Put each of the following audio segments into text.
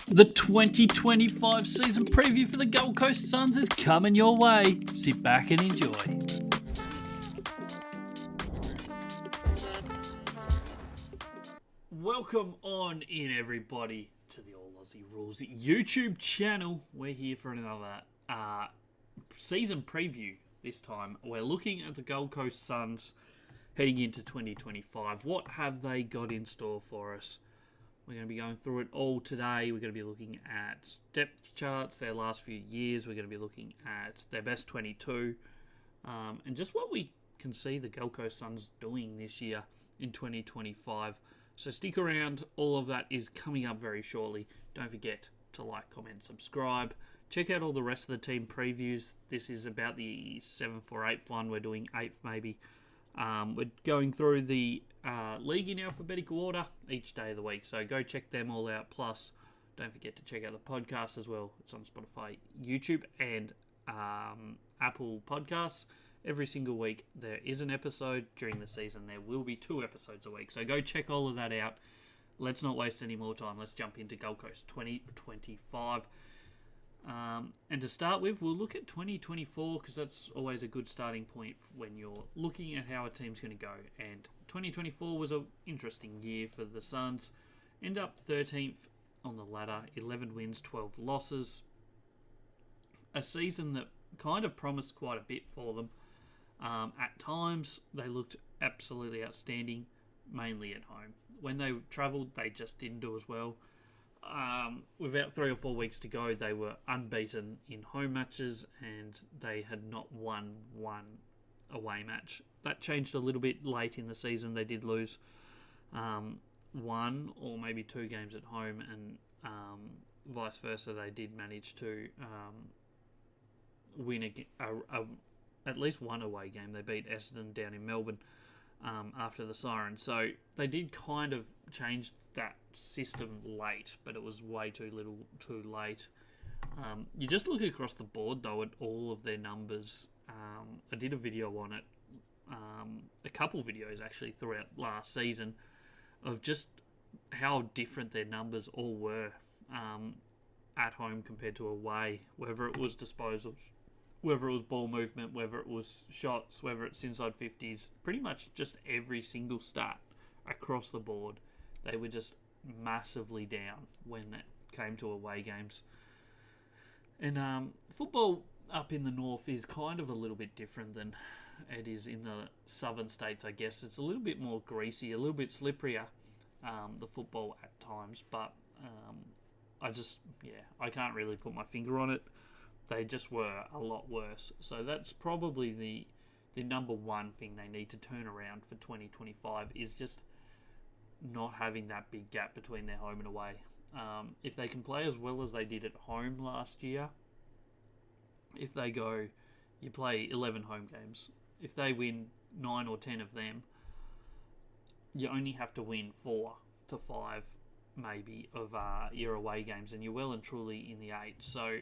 The 2025 season preview for the Gold Coast Suns is coming your way. Sit back and enjoy. Welcome on in, everybody, to the All Aussie Rules YouTube channel. We're here for another season preview. This time, we're looking at the Gold Coast Suns heading into 2025. What have they got in store for us? We're going to be going through it all today. We're going to be looking at depth charts, their last few years. We're going to be looking at their best 22. And just what we can see the Gold Coast Suns doing this year in 2025. So stick around. All of that is coming up very shortly. Don't forget to like, comment, subscribe. Check out all the rest of the team previews. This is about the 7th or 8th one. We're doing 8th maybe. We're going through the league in alphabetical order each day of the week. So go check them all out. Plus, don't forget to check out the podcast as well. It's on Spotify, YouTube, and Apple Podcasts. Every single week there is an episode. During the season there will be 2 episodes a week. So go check all of that out. Let's not waste any more time. Let's jump into Gold Coast 2025. And to start with, we'll look at 2024 because that's always a good starting point when you're looking at how a team's going to go. And 2024 was an interesting year for the Suns. End up 13th on the ladder, 11 wins, 12 losses. A season that kind of promised quite a bit for them. At times, they looked absolutely outstanding, mainly at home. When they travelled, they just didn't do as well. With about 3 or 4 weeks to go, they were unbeaten in home matches and they had not won one away match. That changed a little bit late in the season. They did lose 1 or maybe 2 games at home, and vice versa. They did manage to win at least one away game. They beat Essendon down in Melbourne after the siren. So they did kind of change that system late, but it was way too late. You just look across the board, though, at all of their numbers. I did a video on it, a couple videos actually throughout last season, of just how different their numbers all were at home compared to away, whether it was disposals, whether it was ball movement, whether it was shots, whether it's inside 50s, pretty much just every single stat across the board. They were just massively down when it came to away games. And football up in the north is kind of a little bit different than it is in the southern states, I guess. It's a little bit more greasy, a little bit slipperier, the football at times. But I can't really put my finger on it. They just were a lot worse. So that's probably the number one thing they need to turn around for 2025 is just not having that big gap between their home and away. If they can play as well as they did at home last year, if they go, you play 11 home games. If they win 9 or 10 of them, you only have to win 4 to 5 maybe of your away games, and you're well and truly in the 8. So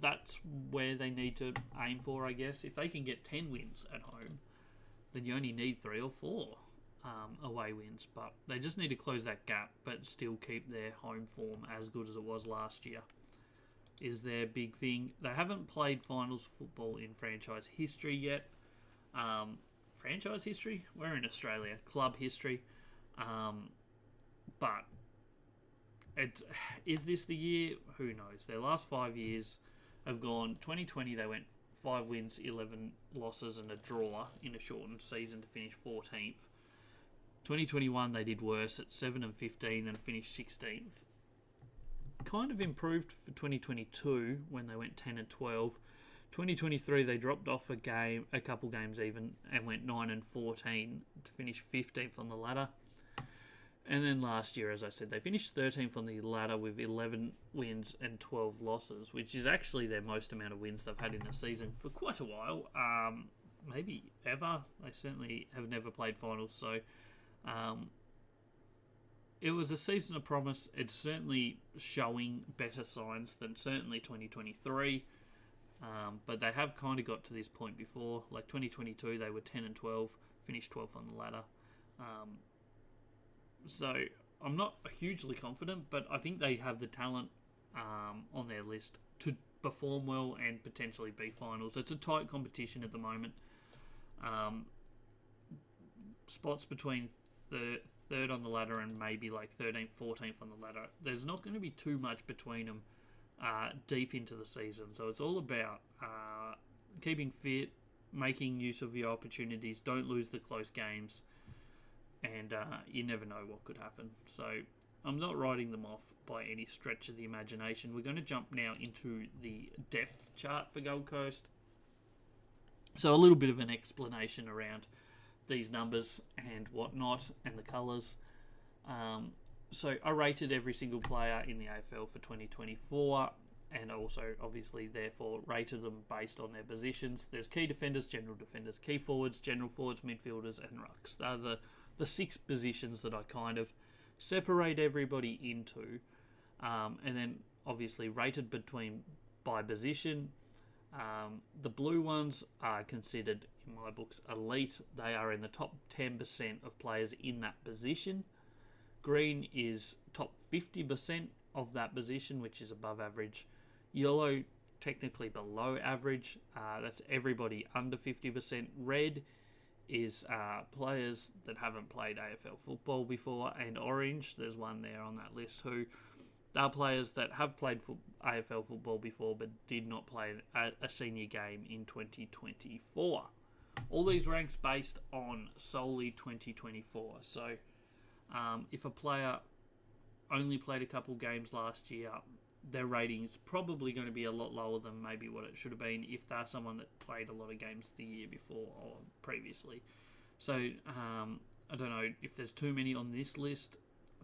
that's where they need to aim for, I guess. If they can get 10 wins at home, then you only need 3 or 4 away wins. But they just need to close that gap, but still keep their home form as good as it was last year, is their big thing. They haven't played finals football in franchise history yet. Franchise history? We're in Australia. Club history. But is this the year? Who knows? Their last 5 years have gone. 2020 they went 5 wins, 11 losses and a draw in a shortened season to finish 14th. 2021 they did worse at 7 and 15 and finished 16th. Kind of improved for 2022 when they went 10 and 12. 2023 they dropped off a couple games even, and went 9 and 14 to finish 15th on the ladder. And then last year, as I said, they finished 13th on the ladder with 11 wins and 12 losses, which is actually their most amount of wins they've had in a season for quite a while. Maybe ever. They certainly have never played finals, so it was a season of promise. It's certainly showing better signs than certainly 2023. But they have kind of got to this point before. Like 2022, they were 10 and 12, finished 12th on the ladder. So I'm not hugely confident, but I think they have the talent on their list to perform well and potentially be finals. It's a tight competition at the moment. Spots between third on the ladder and maybe like 13th, 14th on the ladder. There's not going to be too much between them deep into the season. So it's all about keeping fit, making use of your opportunities, don't lose the close games, and you never know what could happen. So I'm not writing them off by any stretch of the imagination. We're going to jump now into the depth chart for Gold Coast. So a little bit of an explanation around these numbers and whatnot and the colours. So I rated every single player in the AFL for 2024 and also obviously therefore rated them based on their positions. There's key defenders, general defenders, key forwards, general forwards, midfielders and rucks. They're the 6 positions that I kind of separate everybody into, and then obviously rated by position. The blue ones are considered, in my books, elite. They are in the top 10% of players in that position. Green is top 50% of that position, which is above average. Yellow, technically below average. That's everybody under 50%. Red is players that haven't played AFL football before. And orange, there's one there on that list who are players that have played AFL football before but did not play a senior game in 2024. All these ranks based on solely 2024. So if a player only played a couple games last year, their rating is probably going to be a lot lower than maybe what it should have been if they're someone that played a lot of games the year before or previously. So I don't know if there's too many on this list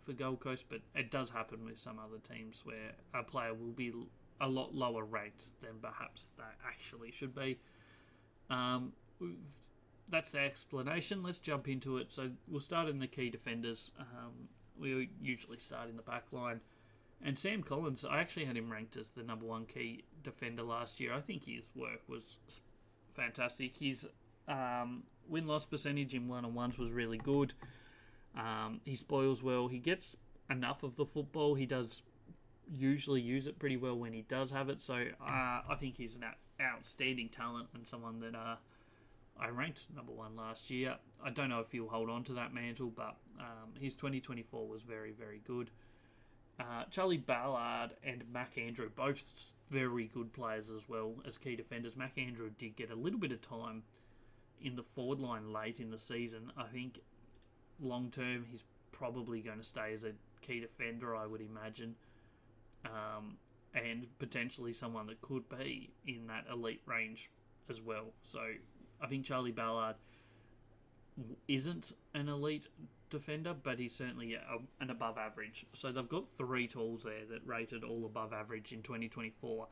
for Gold Coast, but it does happen with some other teams where a player will be a lot lower ranked than perhaps they actually should be. That's the explanation. Let's jump into it. So we'll start in the key defenders. We usually start in the back line. And Sam Collins, I actually had him ranked as the number 1 key defender last year. I think his work was fantastic. His win-loss percentage in one-on-ones was really good. He spoils well. He gets enough of the football. He does usually use it pretty well when he does have it. So I think he's an outstanding talent and someone that I ranked number 1 last year. I don't know if he'll hold on to that mantle, but his 2024 was very, very good. Charlie Ballard and Mac Andrew, both very good players as well as key defenders. Mac Andrew did get a little bit of time in the forward line late in the season. I think long term he's probably going to stay as a key defender, I would imagine, and potentially someone that could be in that elite range as well. So I think Charlie Ballard isn't an elite defender, but he's certainly an above average. So they've got 3 tools there that rated all above average in 2024,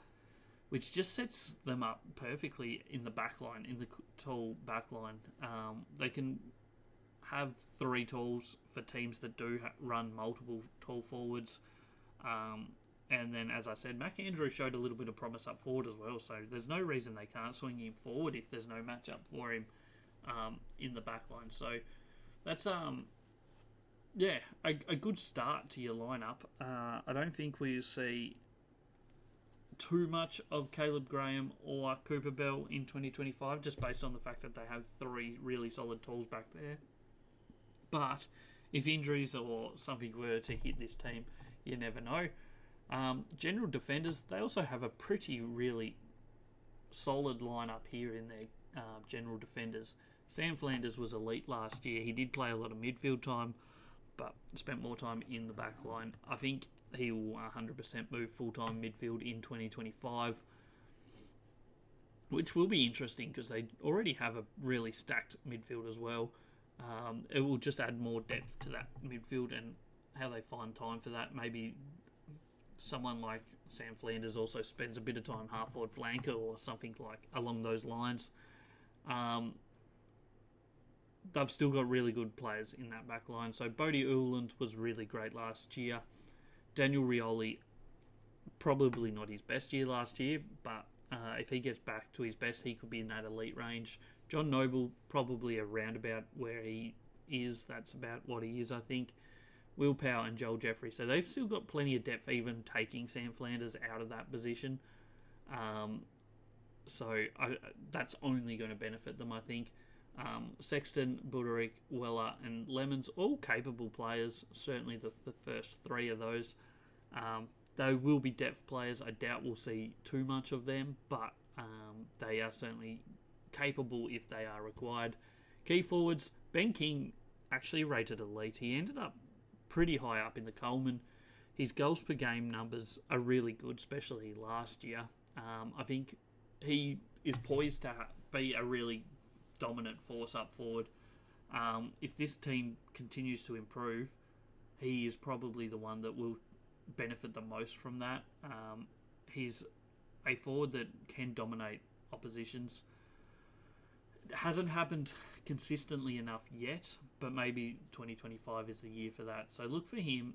which just sets them up perfectly in the back line, in the tall back line. They can have 3 tools for teams that do run multiple tall forwards. And then, as I said, Mac Andrew showed a little bit of promise up forward as well, so there's no reason they can't swing him forward if there's no matchup for him in the back line. So that's a good start to your lineup. I don't think we see too much of Caleb Graham or Cooper Bell in 2025, just based on the fact that they have 3 really solid tools back there. But if injuries or something were to hit this team, you never know. General defenders, they also have a really solid lineup here in their general defenders. Sam Flanders was elite last year. He did play a lot of midfield time, but spent more time in the back line. I think he will 100% move full-time midfield in 2025, which will be interesting because they already have a really stacked midfield as well. It will just add more depth to that midfield and how they find time for that. Maybe someone like Sam Flanders also spends a bit of time half-forward flanker or something like along those lines. They've still got really good players in that back line. So Bodie Uland was really great last year. Daniel Rioli, probably not his best year last year, but if he gets back to his best, he could be in that elite range. John Noble, probably around about where he is. That's about what he is, I think. Will Powell and Joel Jeffrey. So they've still got plenty of depth, even taking Sam Flanders out of that position. That's only going to benefit them, I think. Sexton, Buderick, Weller, and Lemons, all capable players. Certainly the first three of those. They will be depth players. I doubt we'll see too much of them, but they are certainly capable if they are required. Key forwards, Ben King actually rated elite. He ended up pretty high up in the Coleman. His goals per game numbers are really good, especially last year. I think he is poised to be a really dominant force up forward. If this team continues to improve, he is probably the one that will benefit the most from that. He's a forward that can dominate oppositions. It hasn't happened consistently enough yet, but maybe 2025 is the year for that. So look for him.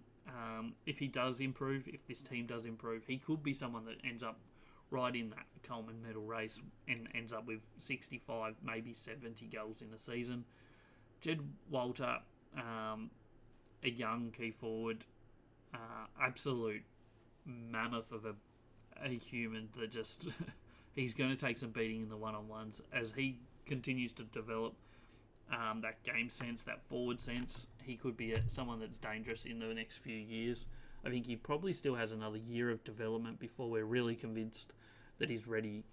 If he does improve, if this team does improve, he could be someone that ends up right in that Coleman medal race and ends up with 65, maybe 70 goals in a season. Jed Walter, a young key forward, absolute mammoth of a human that just he's going to take some beating in the one-on-ones as he continues to develop that game sense, that forward sense. He could be someone that's dangerous in the next few years. I think he probably still has another year of development before we're really convinced that he's ready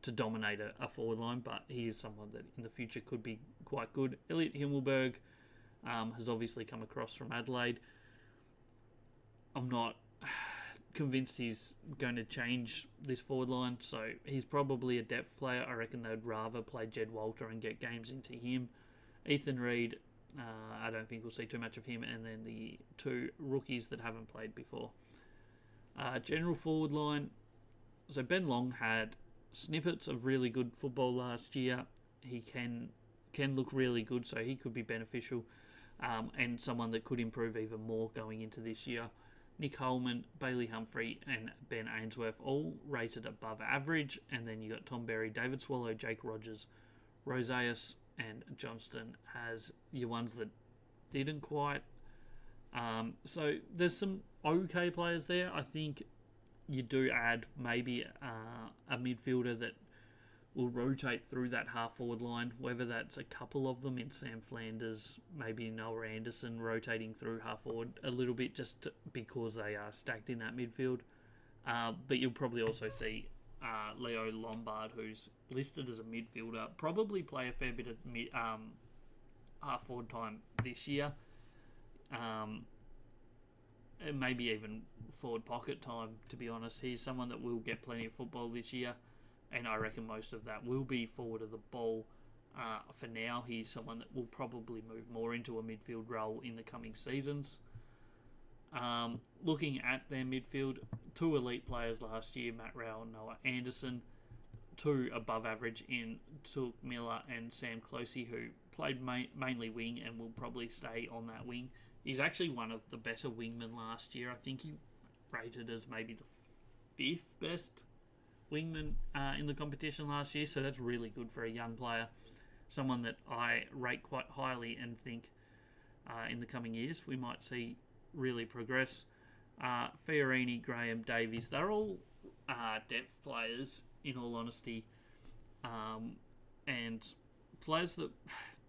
to dominate a forward line, but he is someone that in the future could be quite good. Elliot Himmelberg has obviously come across from Adelaide. I'm not convinced he's going to change this forward line, so he's probably a depth player. I reckon they'd rather play Jed Walter and get games into him. Ethan Reid, I don't think we'll see too much of him, and then the two rookies that haven't played before. General forward line, so Ben Long had snippets of really good football last year. He can look really good, so he could be beneficial, and someone that could improve even more going into this year. Nick Holman, Bailey Humphrey, and Ben Ainsworth all rated above average. And then you got Tom Berry, David Swallow, Jake Rogers, Roseus, and Johnston as your ones that didn't quite. So there's some okay players there. I think you do add maybe a midfielder that will rotate through that half-forward line, whether that's a couple of them in Sam Flanders, maybe Noah Anderson rotating through half-forward a little bit just because they are stacked in that midfield. But you'll probably also see Leo Lombard, who's listed as a midfielder, probably play a fair bit of half-forward time this year. Maybe even forward pocket time, to be honest. He's someone that will get plenty of football this year. And I reckon most of that will be forward of the ball. For now, he's someone that will probably move more into a midfield role in the coming seasons. Looking at their midfield, two elite players last year, Matt Rowell and Noah Anderson. Two above average in Took Miller and Sam Closey, who played mainly wing and will probably stay on that wing. He's actually one of the better wingmen last year. I think he rated as maybe the fifth best wingman in the competition last year, so that's really good for a young player. Someone that I rate quite highly and think in the coming years we might see really progress. Fiorini, Graham, Davies, they're all depth players in all honesty, and players that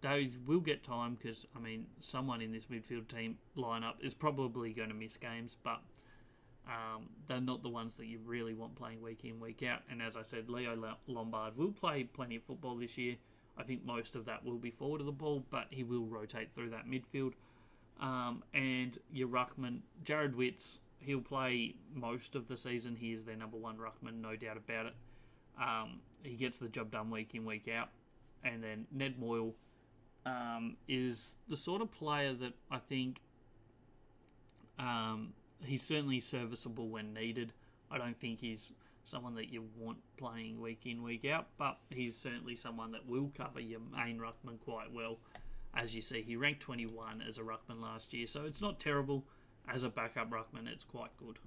they will get time because, I mean, someone in this midfield team lineup is probably going to miss games, but they're not the ones that you really want playing week in, week out. And as I said, Leo Lombard will play plenty of football this year. I think most of that will be forward of the ball, but he will rotate through that midfield. And your ruckman, Jared Witts, he'll play most of the season. He is their number one ruckman, no doubt about it. He gets the job done week in, week out. And then Ned Moyle is the sort of player that I think he's certainly serviceable when needed. I don't think he's someone that you want playing week in, week out, but he's certainly someone that will cover your main ruckman quite well. As you see, he ranked 21 as a ruckman last year, so it's not terrible. As a backup ruckman, it's quite good.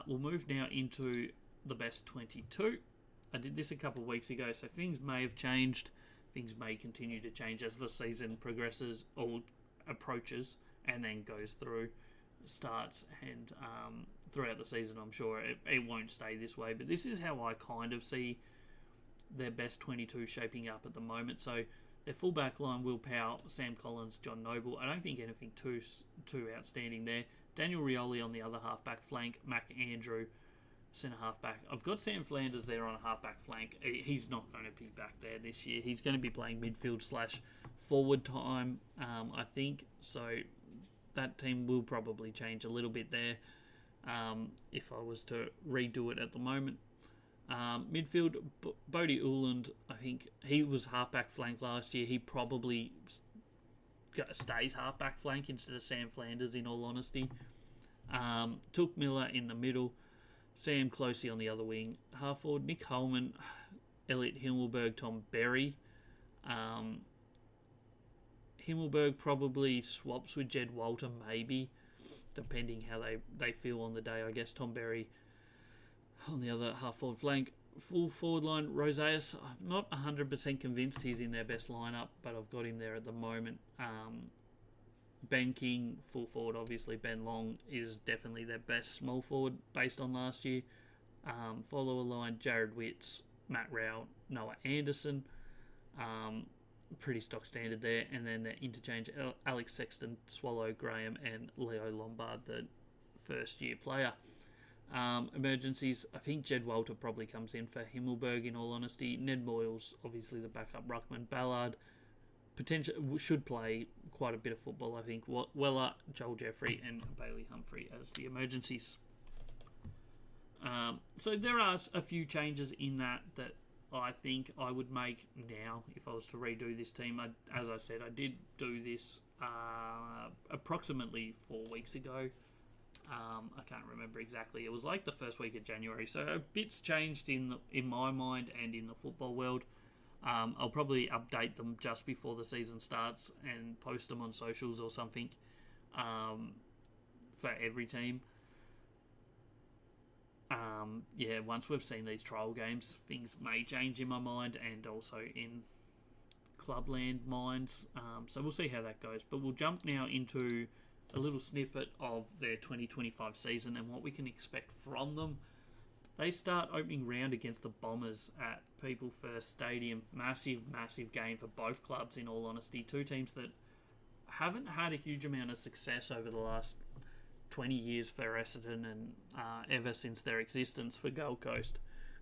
We'll move now into the best 22. I did this a couple of weeks ago, so things may have changed. Things may continue to change as the season progresses, or approaches and then goes through, starts, and throughout the season, I'm sure it won't stay this way. But this is how I kind of see their best 22 shaping up at the moment. So their full back line, Will Powell, Sam Collins, John Noble. I don't think anything too outstanding there. Daniel Rioli on the other half-back flank, Mac Andrew, centre half-back. I've got Sam Flanders there on a half-back flank. He's not going to be back there this year. He's going to be playing midfield/forward time, I think. So that team will probably change a little bit there if I was to redo it at the moment. Midfield, Bodie Uland, I think he was half-back flank last year. He probably stays half-back flank instead of Sam Flanders, in all honesty. Took Miller in the middle, Sam Closey on the other wing. Half-forward, Nick Holman, Elliot Himmelberg, Tom Berry. Himmelberg probably swaps with Jed Walter, maybe, depending how they feel on the day. I guess Tom Berry on the other half-forward flank. Full forward line, Roseus. I'm not 100% convinced he's in their best lineup, but I've got him there at the moment. Ben King, full forward, obviously. Ben Long is definitely their best small forward based on last year. Follower line, Jared Witts, Matt Rao, Noah Anderson. Pretty stock standard there. And then the interchange, Alex Sexton, Swallow Graham, and Leo Lombard, the first-year player. Emergencies, I think Jed Walter probably comes in for Himmelberg, in all honesty. Ned Moyles, obviously the backup ruckman. Ballard should play quite a bit of football, I think. Weller, Joel Jeffrey, and Bailey Humphrey as the emergencies. So there are a few changes in that I think I would make now if I was to redo this team. As I said, I did do this approximately 4 weeks ago. I can't remember exactly. It was like the first week of January. So a bit's changed in my mind and in the football world. I'll probably update them just before the season starts and post them on socials or something for every team. Once we've seen these trial games, things may change in my mind and also in Clubland minds. So we'll see how that goes. But we'll jump now into a little snippet of their 2025 season and what we can expect from them. They start opening round against the Bombers at People First Stadium. Massive game for both clubs, in all honesty. Two teams that haven't had a huge amount of success over the last 20 years for Essendon and ever since their existence for Gold Coast.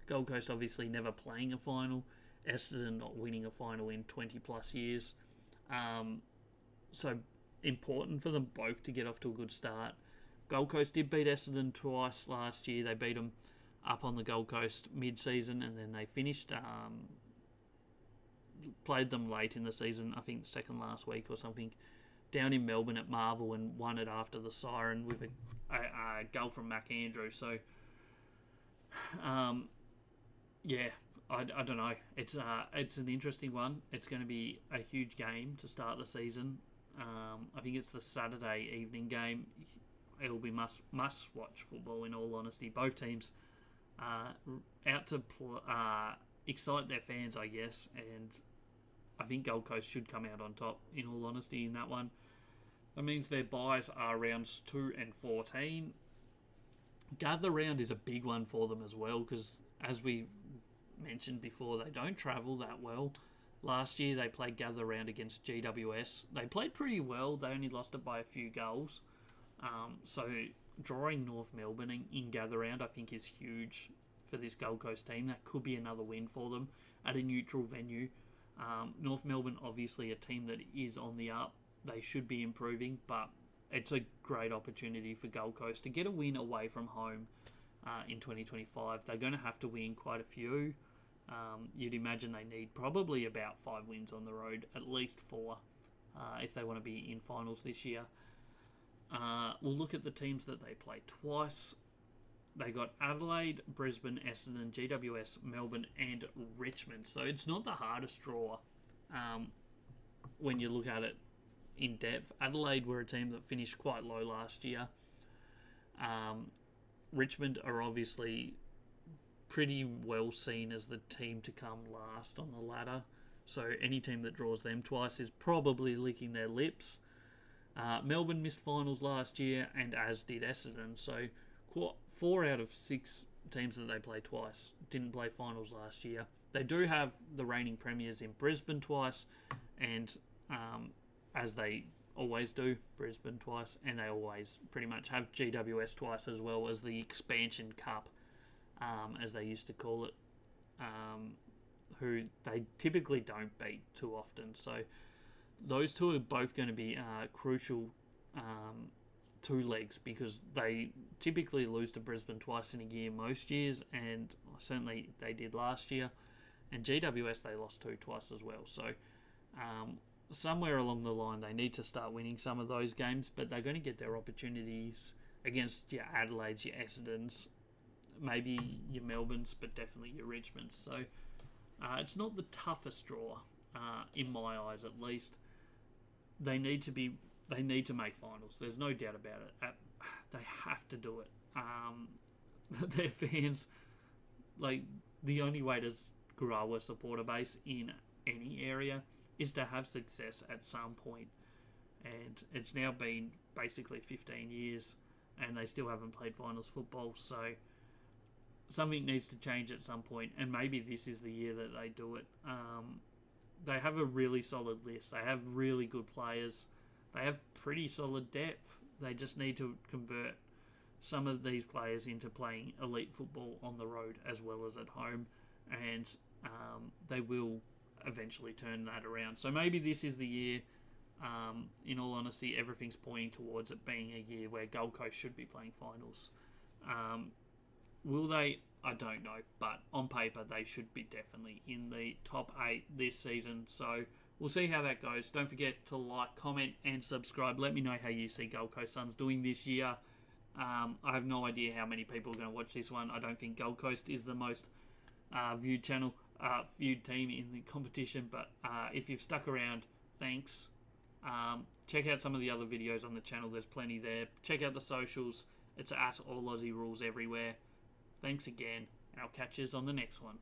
Gold Coast obviously never playing a final. Essendon not winning a final in 20 plus years. So important for them both to get off to a good start. Gold Coast did beat Essendon twice last year. They beat them up on the Gold Coast mid-season and then they finished, played them late in the season, I think second last week or something, down in Melbourne at Marvel and won it after the siren with a goal from Mac Andrew. So, I don't know. It's an interesting one. It's going to be a huge game to start the season. I think it's the Saturday evening game. It will be must watch football, in all honesty. Both teams out to excite their fans, I guess, and I think Gold Coast should come out on top, in all honesty, in that one. That means their buys are rounds 2 and 14. Gather round is a big one for them as well, because as we mentioned before, they don't travel that well. Last year they played gather round against GWS. They played pretty well. They only lost it by a few goals. So drawing North Melbourne in gather round, I think, is huge for this Gold Coast team. That could be another win for them at a neutral venue. North Melbourne, obviously a team that is on the up. They should be improving, but it's a great opportunity for Gold Coast to get a win away from home in 2025. They're going to have to win quite a few. You'd imagine they need probably about 5 wins on the road, at least 4, if they want to be in finals this year. We'll look at the teams that they play twice. They got Adelaide, Brisbane, Essendon, GWS, Melbourne, and Richmond. So it's not the hardest draw when you look at it in depth. Adelaide were a team that finished quite low last year. Richmond are obviously pretty well seen as the team to come last on the ladder. So any team that draws them twice is probably licking their lips. Melbourne missed finals last year, and as did Essendon. So 4 out of 6 teams that they play twice didn't play finals last year. They do have the reigning premiers in Brisbane twice, and as they always do, Brisbane twice, and they always pretty much have GWS twice, as well as the Expansion Cup, as they used to call it, who they typically don't beat too often. So those two are both going to be crucial two legs, because they typically lose to Brisbane twice in a year most years, and certainly they did last year. And GWS, they lost to twice as well. So somewhere along the line, they need to start winning some of those games, but they're going to get their opportunities against your Adelaides, your Essendons, maybe your Melbournes, but definitely your Richmonds. So it's not the toughest draw, in my eyes at least. They need to make finals. There's no doubt about it. They have to do it. Their fans, like, the only way to grow a supporter base in any area is to have success at some point. And it's now been basically 15 years and they still haven't played finals football. So something needs to change at some point, and maybe this is the year that they do it. They have a really solid list. They have really good players. They have pretty solid depth. They just need to convert some of these players into playing elite football on the road as well as at home, and they will eventually turn that around. So maybe this is the year. In all honesty, everything's pointing towards it being a year where Gold Coast should be playing finals. Will they? I don't know, but on paper they should be definitely in the top 8 this season. So we'll see how that goes. Don't forget to like, comment and subscribe. Let me know how you see Gold Coast Suns doing this year. I have no idea how many people are going to watch this one. I don't think Gold Coast is the most viewed team in the competition, but if you've stuck around, thanks. Check out some of the other videos on the channel. There's plenty there. Check out the socials. It's at All Aussie Rules everywhere. Thanks again, and I'll catch you on the next one.